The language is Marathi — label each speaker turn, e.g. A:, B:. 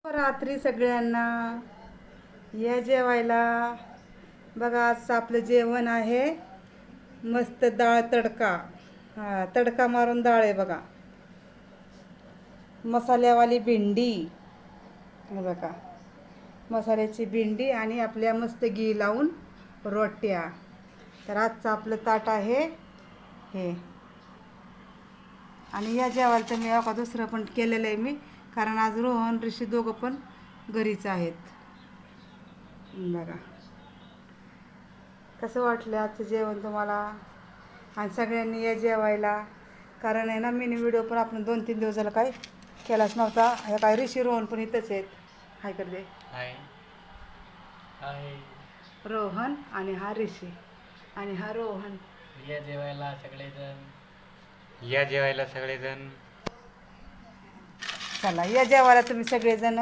A: रात्री सगळ्यांना या जेवायला. बघा आज आपलं जेवण आहे मस्त डाळ तडका. तडका मारून डाळ आहे बघा. मसाल्यावाली भेंडी हे बघा, मसाल्याची भेंडी आणि आपल्या मस्त घी लावून रोट्या. तर आजचं आपलं ताट आहे हे. आणि या जेवायला तर मी बघा दुसरं पण केलेलं आहे मी, कारण आज रोहन ऋषी दोघं पण घरीच आहेत. बघा कसं वाटलं आजचं जेवण तुम्हाला. आणि सगळ्यांनी या जेवायला, कारण आहे ना मिनी व्हिडिओ पण आपण 2-3 दिवस झाला काय केलाच नव्हता. हे काय ऋषी रोहन पण इथंच आहेत. हाय कर दे.
B: हाय हाय.
A: रोहन आणि हा ऋषी आणि हा रोहन.
B: या जेवायला सगळेजण, या जेवायला सगळेजण.
A: चला या जेवायला तुम्ही सगळेजण.